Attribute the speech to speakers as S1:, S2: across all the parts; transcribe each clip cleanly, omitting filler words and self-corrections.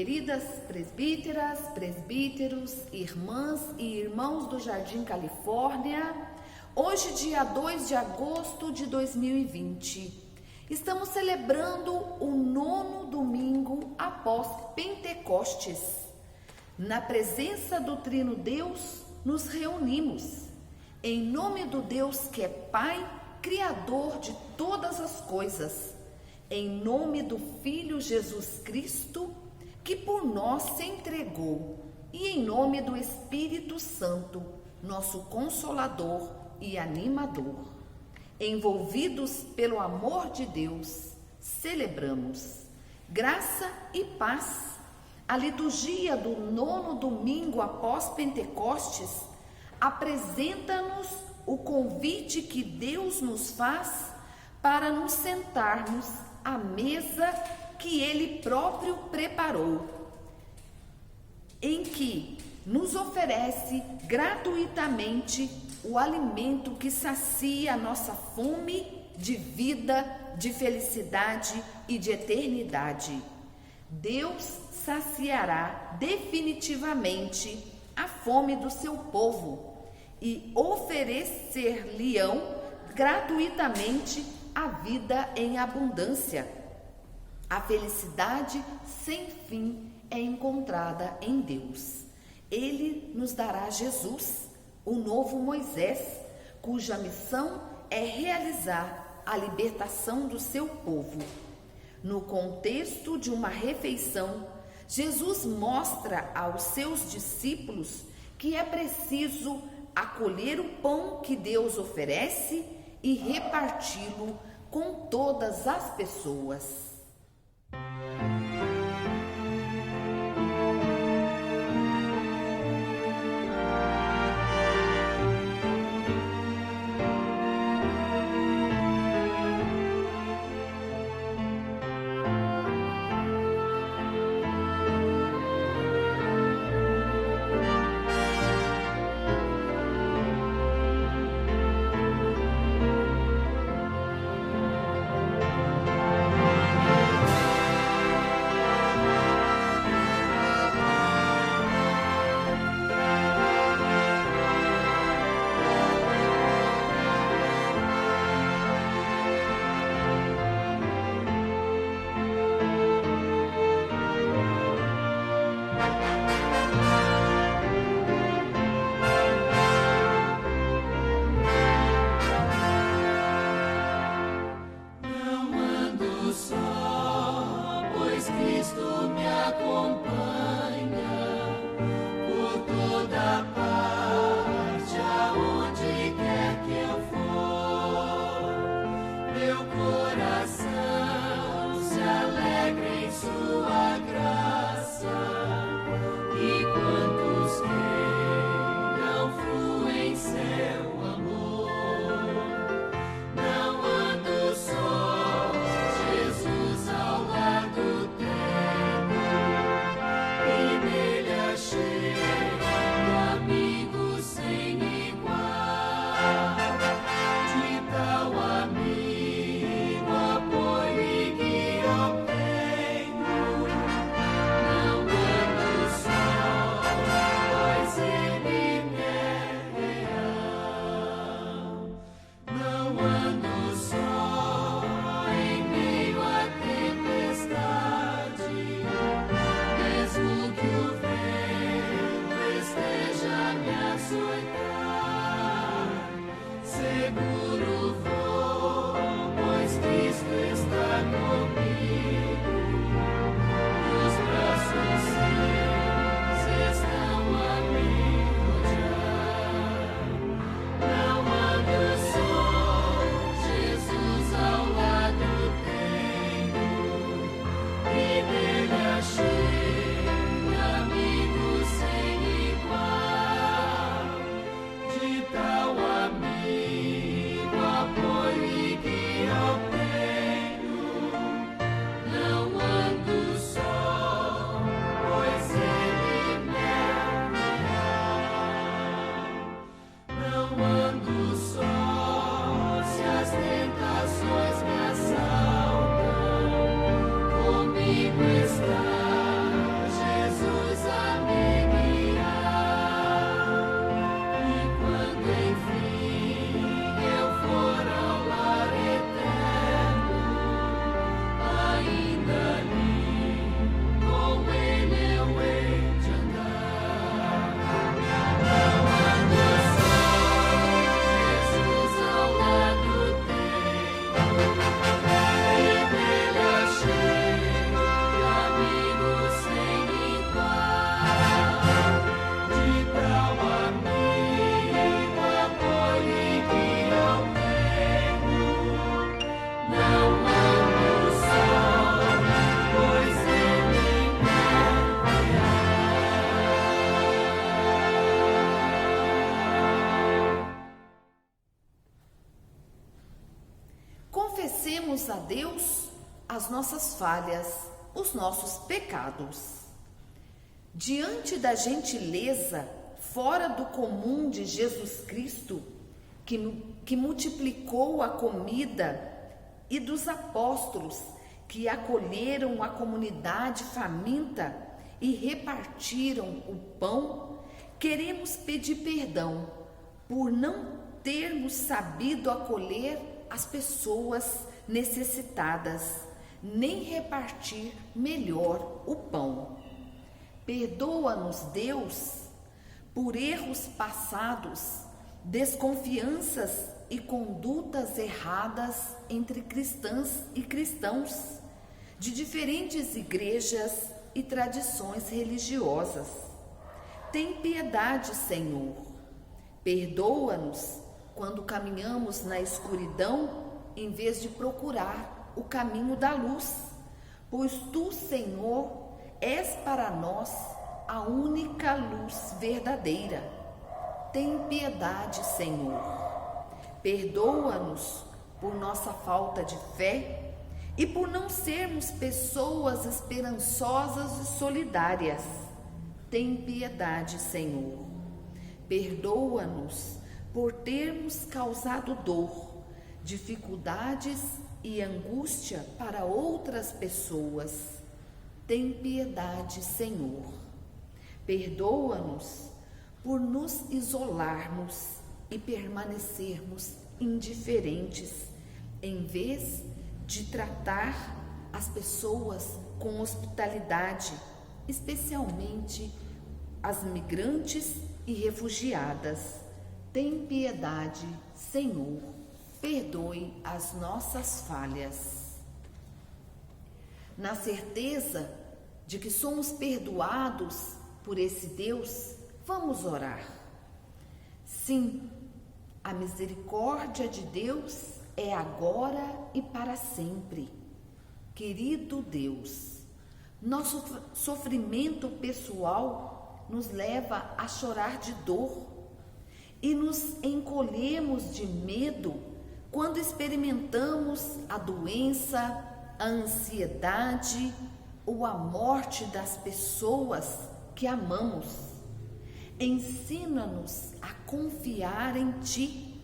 S1: Queridas presbíteras, presbíteros, irmãs e irmãos do Jardim Califórnia, hoje, dia 2 de agosto de 2020, estamos celebrando o 9º domingo após Pentecostes. Na presença do Trino Deus, nos reunimos, em nome do Deus que é Pai, Criador de todas as coisas, em nome do Filho Jesus Cristo, que por nós se entregou, e em nome do Espírito Santo, nosso Consolador e Animador. Envolvidos pelo amor de Deus, celebramos graça e paz. A liturgia do 9º domingo após Pentecostes apresenta-nos o convite que Deus nos faz para nos sentarmos à mesa que Ele próprio preparou, em que nos oferece gratuitamente o alimento que sacia a nossa fome de vida, de felicidade e de eternidade. Deus saciará definitivamente a fome do seu povo e oferecer-lhe-ão gratuitamente a vida em abundância. A felicidade sem fim é encontrada em Deus. Ele nos dará Jesus, o novo Moisés, cuja missão é realizar a libertação do seu povo. No contexto de uma refeição, Jesus mostra aos seus discípulos que é preciso acolher o pão que Deus oferece e reparti-lo com todas as pessoas.
S2: De tal amigo
S1: Confessemos a Deus as nossas falhas, os nossos pecados. Diante da gentileza fora do comum de Jesus Cristo, que multiplicou a comida, e dos apóstolos que acolheram a comunidade faminta e repartiram o pão, queremos pedir perdão por não termos sabido acolher as pessoas necessitadas, nem repartir melhor o pão. Perdoa-nos, Deus, por erros passados, desconfianças e condutas erradas entre cristãs e cristãos de diferentes igrejas e tradições religiosas. Tem piedade, Senhor. Perdoa-nos quando caminhamos na escuridão em vez de procurar o caminho da luz, pois Tu, Senhor, és para nós a única luz verdadeira. Tem piedade, Senhor. Perdoa-nos por nossa falta de fé e por não sermos pessoas esperançosas e solidárias. Tem piedade, Senhor. Perdoa-nos por termos causado dor, dificuldades e angústia para outras pessoas. Tem piedade, Senhor. Perdoa-nos por nos isolarmos e permanecermos indiferentes, em vez de tratar as pessoas com hospitalidade, especialmente as migrantes e refugiadas. Tem piedade, Senhor, perdoe as nossas falhas. Na certeza de que somos perdoados por esse Deus, vamos orar. Sim, a misericórdia de Deus é agora e para sempre. Querido Deus, nosso sofrimento pessoal nos leva a chorar de dor e nos encolhemos de medo quando experimentamos a doença, a ansiedade ou a morte das pessoas que amamos. Ensina-nos a confiar em Ti,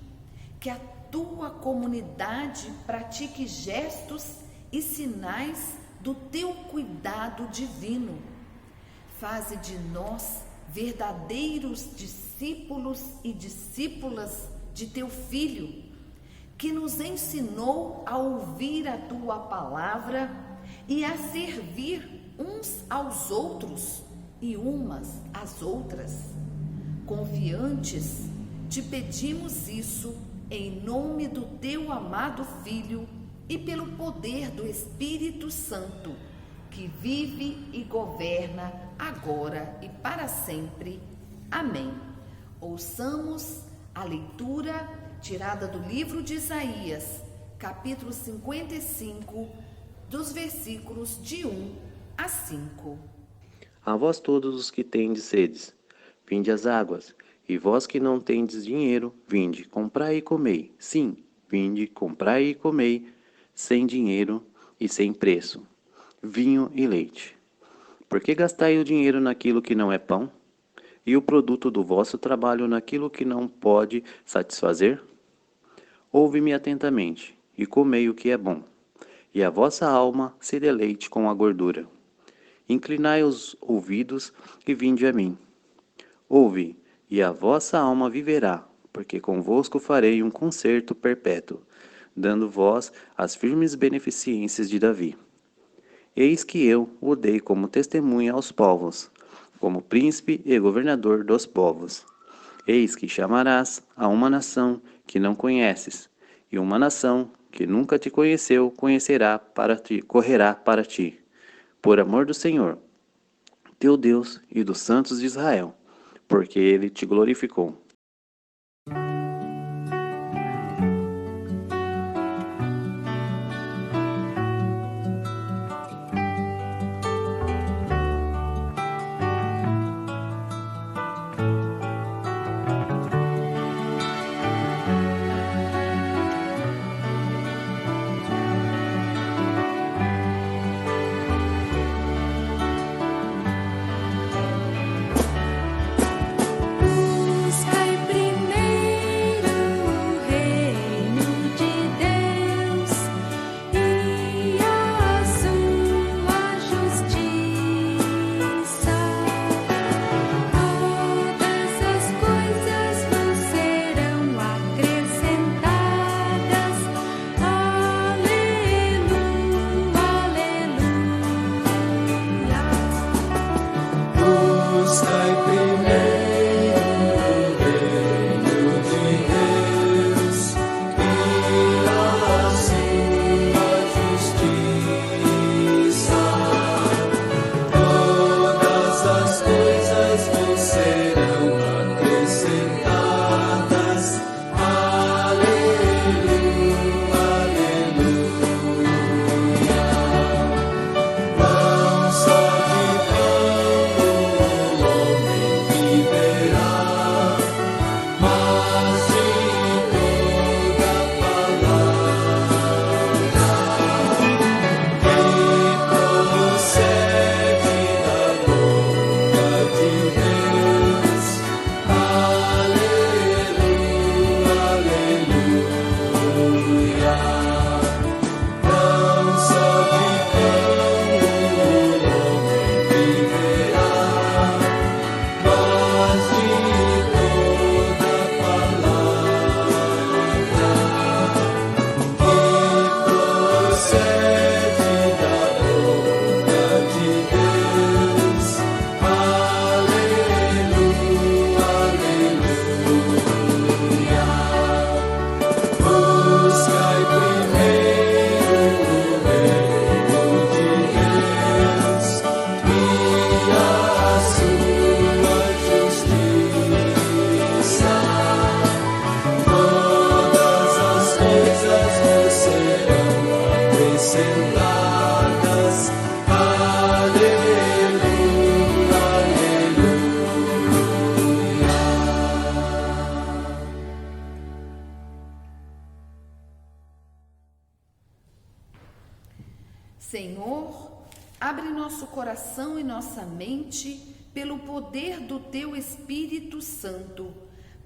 S1: que a Tua comunidade pratique gestos e sinais do Teu cuidado divino. Faze de nós verdadeiros discípulos e discípulas de Teu Filho, que nos ensinou a ouvir a Tua palavra e a servir uns aos outros e umas às outras. Confiantes, te pedimos isso em nome do Teu amado Filho e pelo poder do Espírito Santo, que vive e governa agora e para sempre. Amém. Ouçamos a leitura tirada do livro de Isaías, capítulo 55, dos versículos de 1 a 5.
S2: A vós todos os que tendes sedes, vinde às águas, e vós que não tendes dinheiro, vinde, comprai e comei. Sim, vinde, comprai e comei, sem dinheiro e sem preço, vinho e leite. Por que gastai o dinheiro naquilo que não é pão, e o produto do vosso trabalho naquilo que não pode satisfazer? Ouve-me atentamente, e comei o que é bom, e a vossa alma se deleite com a gordura. Inclinai os ouvidos e vinde a mim. Ouve, e a vossa alma viverá, porque convosco farei um concerto perpétuo, dando vós as firmes beneficências de Davi. Eis que eu o dei como testemunha aos povos, como príncipe e governador dos povos. Eis que chamarás a uma nação que não conheces, e uma nação que nunca te conheceu correrá para ti, por amor do Senhor, teu Deus e dos santos de Israel, porque ele te glorificou.
S1: Senhor, abre nosso coração e nossa mente pelo poder do Teu Espírito Santo,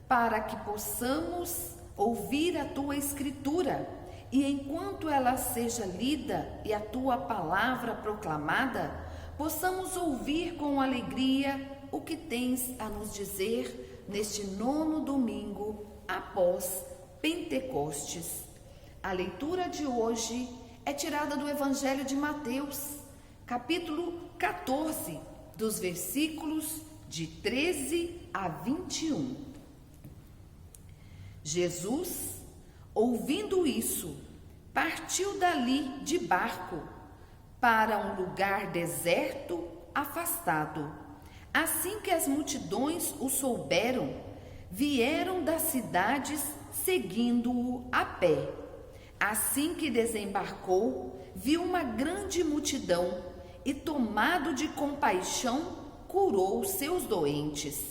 S1: para que possamos ouvir a Tua Escritura e, enquanto ela seja lida e a Tua palavra proclamada, possamos ouvir com alegria o que tens a nos dizer neste 9º domingo após Pentecostes. A leitura de hoje é tirada do Evangelho de Mateus, capítulo 14, dos versículos de 13 a 21. Jesus, ouvindo isso, partiu dali de barco para um lugar deserto, afastado. Assim que as multidões o souberam, vieram das cidades seguindo-o a pé. Assim que desembarcou, viu uma grande multidão e, tomado de compaixão, curou os seus doentes.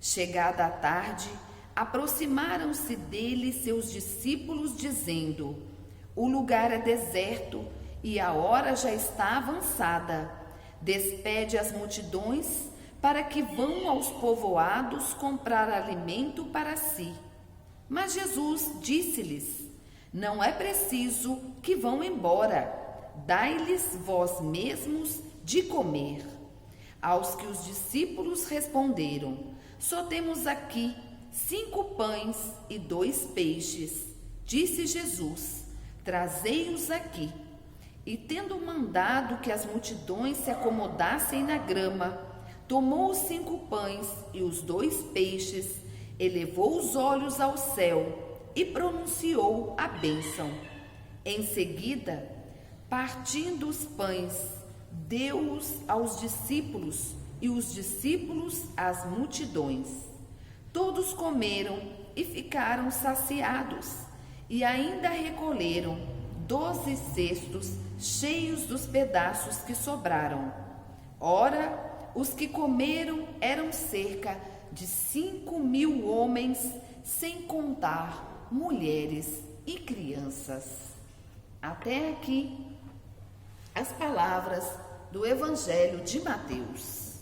S1: Chegada a tarde, aproximaram-se dele seus discípulos, dizendo: o lugar é deserto e a hora já está avançada. Despede as multidões para que vão aos povoados comprar alimento para si. Mas Jesus disse-lhes: não é preciso que vão embora, dai-lhes vós mesmos de comer. Aos que os discípulos responderam: só temos aqui 5 pães e 2 peixes. Disse Jesus: trazei-os aqui. E, tendo mandado que as multidões se acomodassem na grama, tomou os 5 pães e os 2 peixes, elevou os olhos ao céu e pronunciou a bênção. Em seguida, partindo os pães, deu-os aos discípulos e os discípulos às multidões. Todos comeram e ficaram saciados, e ainda recolheram 12 cestos cheios dos pedaços que sobraram. Ora, os que comeram eram cerca de 5.000 homens, sem contar mulheres e crianças. Até aqui as palavras do Evangelho de Mateus.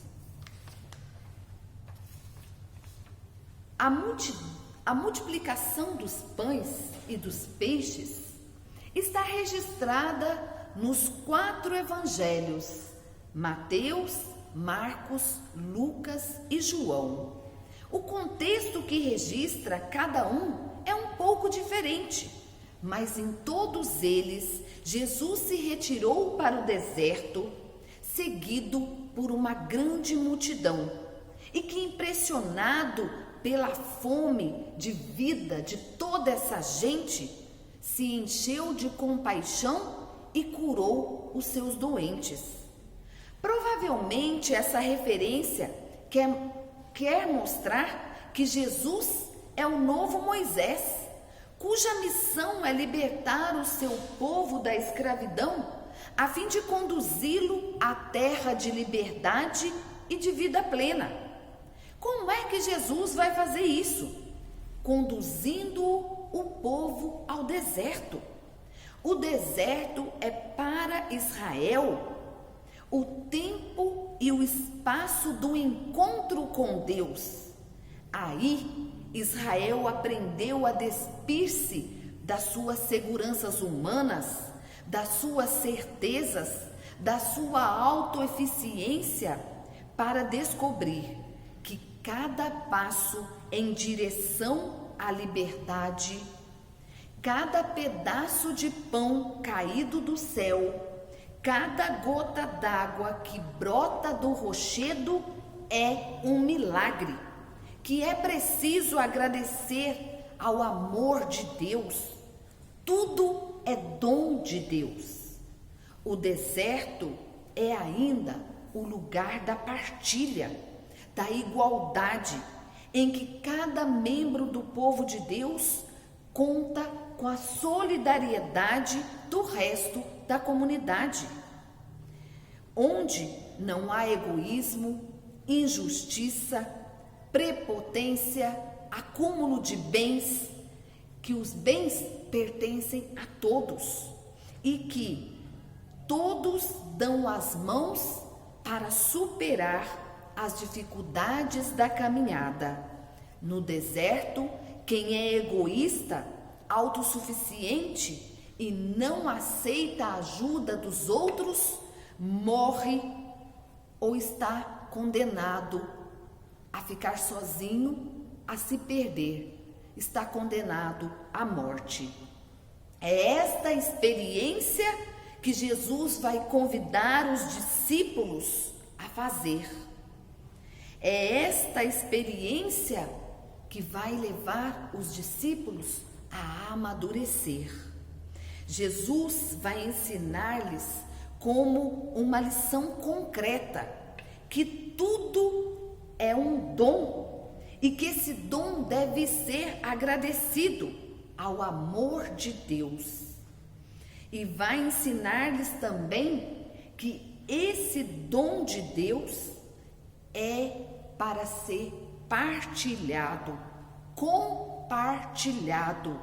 S1: A multiplicação dos pães e dos peixes está registrada nos 4 evangelhos: Mateus, Marcos, Lucas e João. O contexto que registra cada um é um pouco diferente, mas em todos eles, Jesus se retirou para o deserto, seguido por uma grande multidão, e que, impressionado pela fome de vida de toda essa gente, se encheu de compaixão e curou os seus doentes. Provavelmente essa referência quer mostrar que Jesus é o novo Moisés, cuja missão é libertar o seu povo da escravidão, a fim de conduzi-lo à terra de liberdade e de vida plena. Como é que Jesus vai fazer isso? Conduzindo o povo ao deserto. O deserto é para Israel o tempo e o espaço do encontro com Deus. Aí, Israel aprendeu a despir-se das suas seguranças humanas, das suas certezas, da sua autoeficiência, para descobrir que cada passo em direção à liberdade, cada pedaço de pão caído do céu, cada gota d'água que brota do rochedo é um milagre, que é preciso agradecer ao amor de Deus. Tudo é dom de Deus. O deserto é ainda o lugar da partilha, da igualdade, em que cada membro do povo de Deus conta com a solidariedade do resto da comunidade, onde não há egoísmo, injustiça, prepotência, acúmulo de bens, que os bens pertencem a todos e que Todos dão as mãos para superar as dificuldades da caminhada. No deserto, quem é egoísta, autossuficiente e não aceita a ajuda dos outros, morre ou está condenado a ficar sozinho, a se perder, está condenado à morte. É esta experiência que Jesus vai convidar os discípulos a fazer. É esta experiência que vai levar os discípulos a amadurecer. Jesus vai ensinar-lhes como uma lição concreta que tudo é um dom e que esse dom deve ser agradecido ao amor de Deus. E vai ensinar-lhes também que esse dom de Deus é para ser partilhado, compartilhado,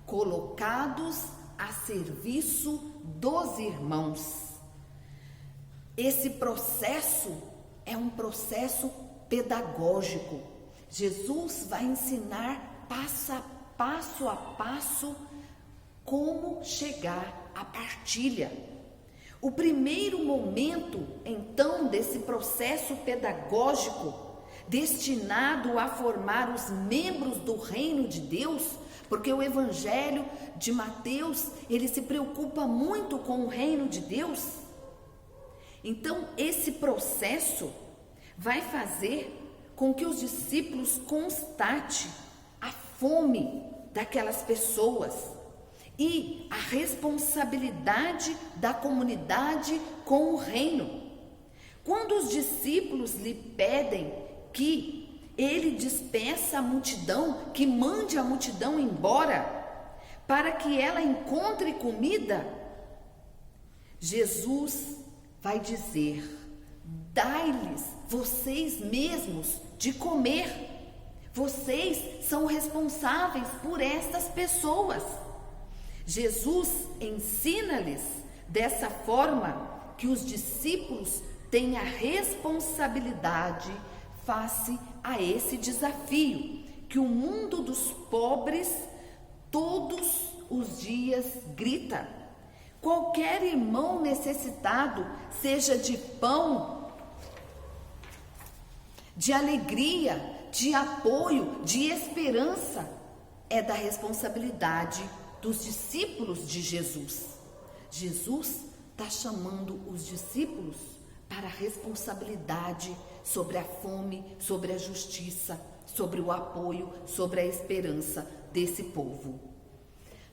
S1: colocados a serviço dos irmãos. Esse processo é um processo pedagógico. Jesus vai ensinar passo a passo como chegar à partilha. O primeiro momento, então, desse processo pedagógico, destinado a formar os membros do reino de Deus, porque o Evangelho de Mateus, ele se preocupa muito com o reino de Deus. Então, esse processo vai fazer com que os discípulos constatem a fome daquelas pessoas e a responsabilidade da comunidade com o reino. Quando os discípulos lhe pedem que ele despeça a multidão, que mande a multidão embora, para que ela encontre comida, Jesus vai dizer: dai-lhes vocês mesmos de comer. Vocês são responsáveis por estas pessoas. Jesus ensina-lhes dessa forma que os discípulos têm a responsabilidade face a esse desafio que o mundo dos pobres todos os dias grita. Qualquer irmão necessitado, seja de pão, de alegria, de apoio, de esperança, é da responsabilidade dos discípulos de Jesus. Jesus está chamando os discípulos para a responsabilidade sobre a fome, sobre a justiça, sobre o apoio, sobre a esperança desse povo.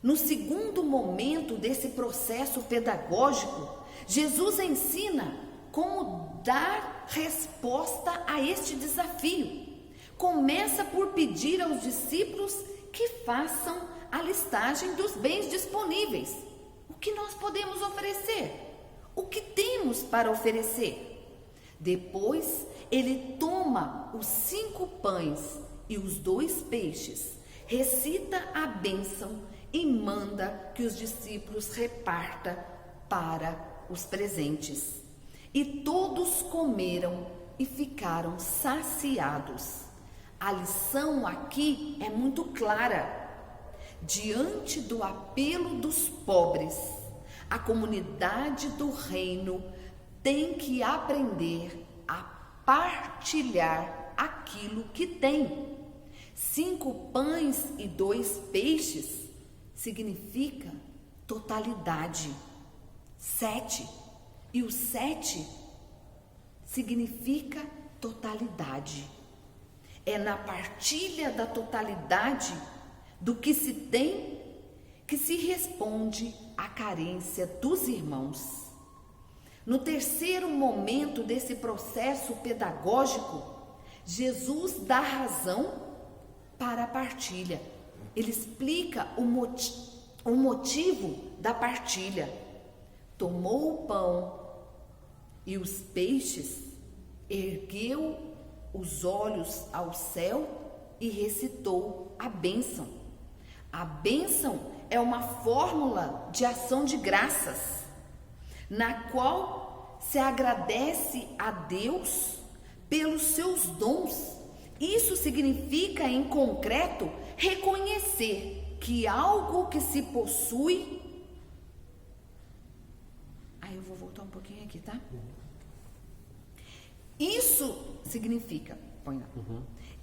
S1: No segundo momento desse processo pedagógico, Jesus ensina como dar resposta a este desafio. Começa por pedir aos discípulos que façam a listagem dos bens disponíveis. O que nós podemos oferecer? O que temos para oferecer? Depois, ele toma os 5 pães e os 2 peixes, recita a bênção e manda que os discípulos repartam para os presentes. E todos comeram e ficaram saciados. A lição aqui é muito clara. Diante do apelo dos pobres, a comunidade do reino tem que aprender a partilhar aquilo que tem. 5 pães e 2 peixes significa totalidade. 7. E o 7 significa totalidade. É na partilha da totalidade do que se tem que se responde à carência dos irmãos. No terceiro momento desse processo pedagógico, Jesus dá razão para a partilha. Ele explica o motivo da partilha. Tomou o pão e os peixes, ergueu os olhos ao céu e recitou a bênção. A bênção é uma fórmula de ação de graças. na qual se agradece a Deus pelos seus dons. Isso significa, em concreto, reconhecer que algo que se possui... Aí eu vou voltar um pouquinho aqui, tá? Isso significa... Põe lá.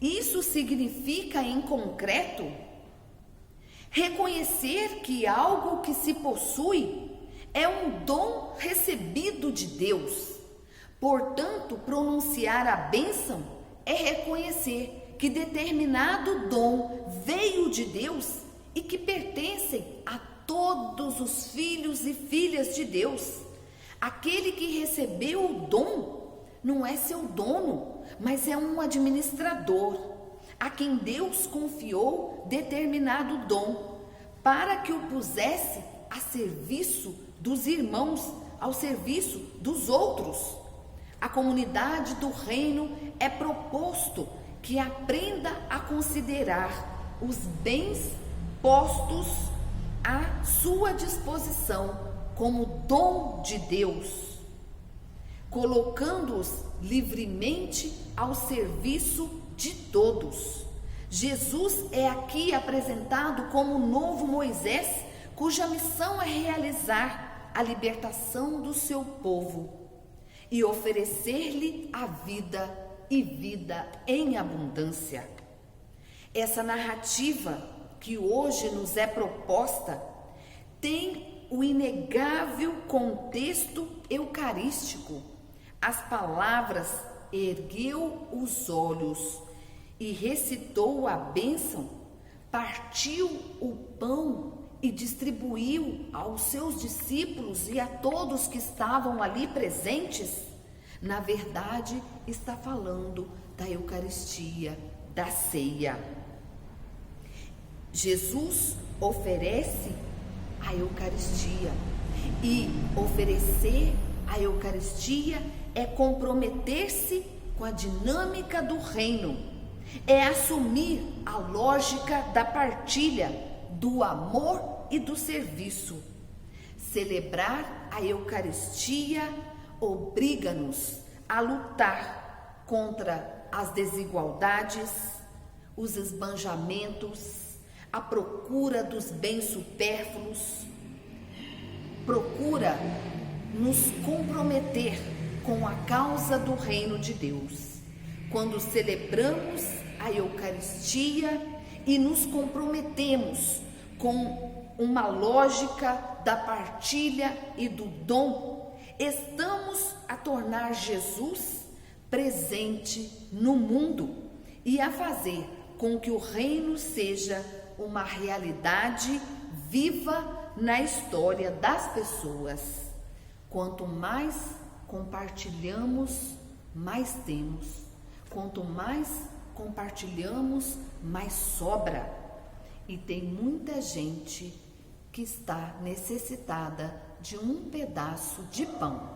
S1: Isso significa, em concreto, reconhecer que algo que se possui é um dom recebido de Deus. Portanto, pronunciar a bênção é reconhecer que determinado dom veio de Deus e que pertencem a todos os filhos e filhas de Deus. Aquele que recebeu o dom não é seu dono, mas é um administrador, a quem Deus confiou determinado dom, para que o pusesse a serviço dos irmãos, ao serviço dos outros. A comunidade do reino é proposto que aprenda a considerar os bens postos à sua disposição como dom de Deus, colocando-os livremente ao serviço de todos. Jesus é aqui apresentado como o novo Moisés, cuja missão é realizar a libertação do seu povo e oferecer-lhe a vida e vida em abundância. Essa narrativa que hoje nos é proposta tem o inegável contexto eucarístico. As palavras ergueu os olhos e recitou a bênção, partiu o pão e distribuiu aos seus discípulos e a todos que estavam ali presentes, na verdade está falando da Eucaristia, da ceia. Jesus oferece a Eucaristia, e oferecer a Eucaristia é comprometer-se com a dinâmica do reino, é assumir a lógica da partilha, do amor e do serviço. Celebrar a Eucaristia obriga-nos a lutar contra as desigualdades, os esbanjamentos, a procura dos bens supérfluos, procura nos comprometer com a causa do reino de Deus. Quando celebramos a Eucaristia e nos comprometemos com uma lógica da partilha e do dom, estamos a tornar Jesus presente no mundo e a fazer com que o reino seja uma realidade viva na história das pessoas. Quanto mais compartilhamos, mais temos. Quanto mais compartilhamos, mais sobra. E tem muita gente que está necessitada de um pedaço de pão.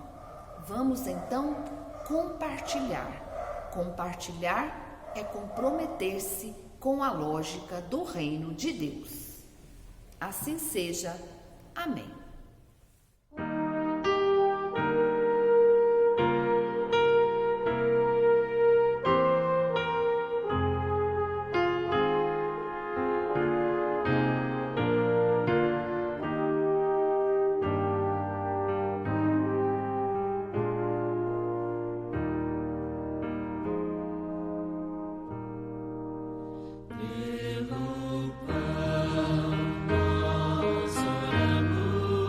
S1: Vamos então compartilhar. Compartilhar é comprometer-se com a lógica do reino de Deus. Assim seja. Amém.
S3: Pelo pão nós oramos.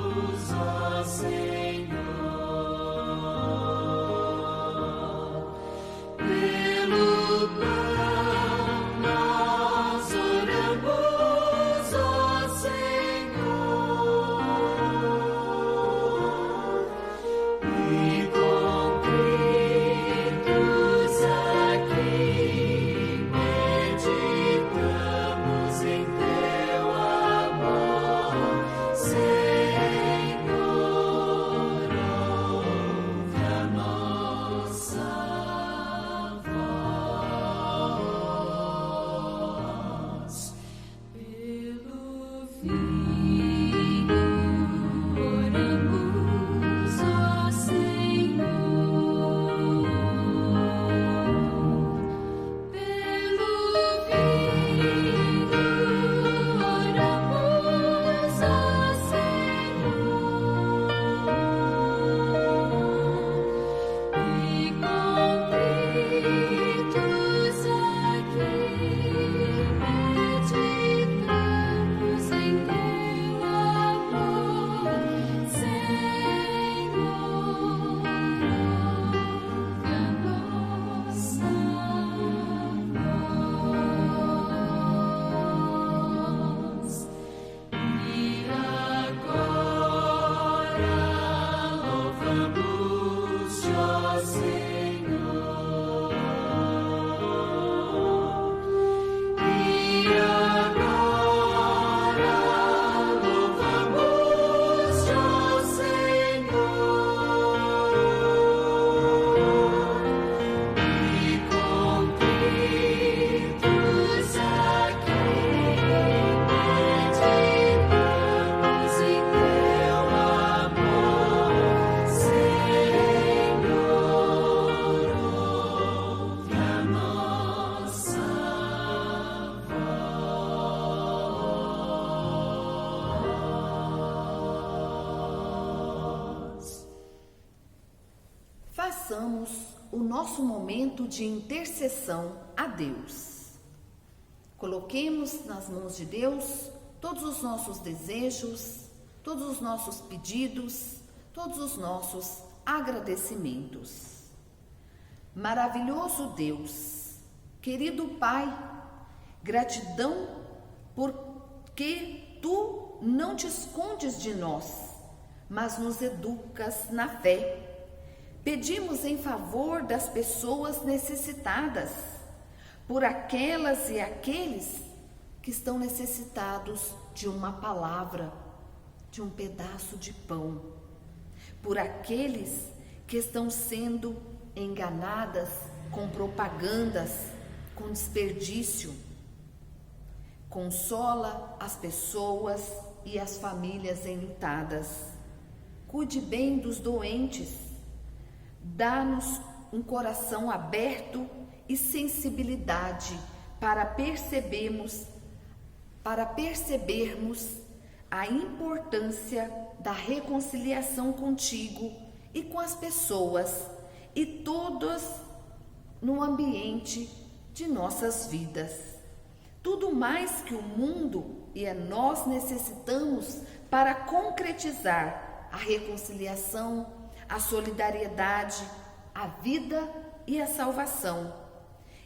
S1: façamos o nosso momento de intercessão a Deus. Coloquemos nas mãos de Deus todos os nossos desejos, todos os nossos pedidos, todos os nossos agradecimentos. Maravilhoso Deus, querido Pai, gratidão porque Tu não te escondes de nós, mas nos educas na fé. Pedimos em favor das pessoas necessitadas, por aquelas e aqueles que estão necessitados de uma palavra, de um pedaço de pão, por aqueles que estão sendo enganadas com propagandas, com desperdício. Consola as pessoas e as famílias enlutadas. Cuide bem dos doentes. Dá-nos um coração aberto e sensibilidade para percebermos a importância da reconciliação contigo e com as pessoas e todas no ambiente de nossas vidas. Tudo mais que o mundo e nós necessitamos para concretizar a reconciliação, a solidariedade, a vida e a salvação.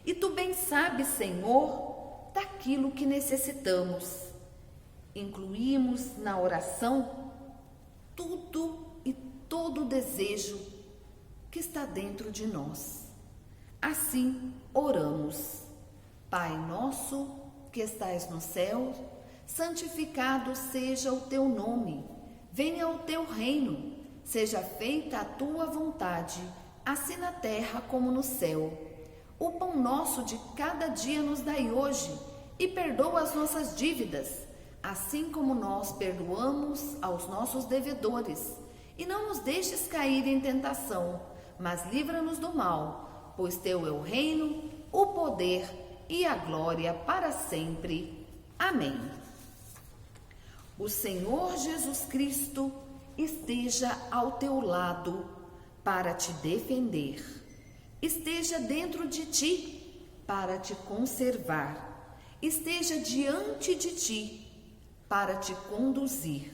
S1: E Tu bem sabes, Senhor, daquilo que necessitamos. Incluímos na oração tudo e todo o desejo que está dentro de nós. Assim oramos. Pai nosso que estais no céu, santificado seja o Teu nome. Venha o Teu reino. Seja feita a Tua vontade, assim na terra como no céu. O pão nosso de cada dia nos dai hoje, e perdoa as nossas dívidas, assim como nós perdoamos aos nossos devedores. E não nos deixes cair em tentação, mas livra-nos do mal, pois Teu é o reino, o poder e a glória para sempre. Amém. O Senhor Jesus Cristo esteja ao teu lado para te defender. Esteja dentro de ti para te conservar. Esteja diante de ti para te conduzir.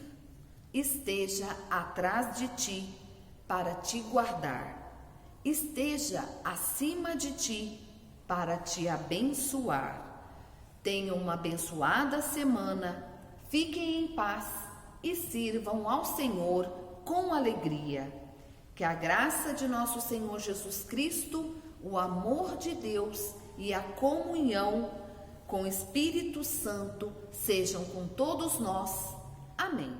S1: Esteja atrás de ti para te guardar. Esteja acima de ti para te abençoar. Tenham uma abençoada semana. Fiquem em paz e sirvam ao Senhor com alegria. Que a graça de nosso Senhor Jesus Cristo, o amor de Deus e a comunhão com o Espírito Santo sejam com todos nós. Amém.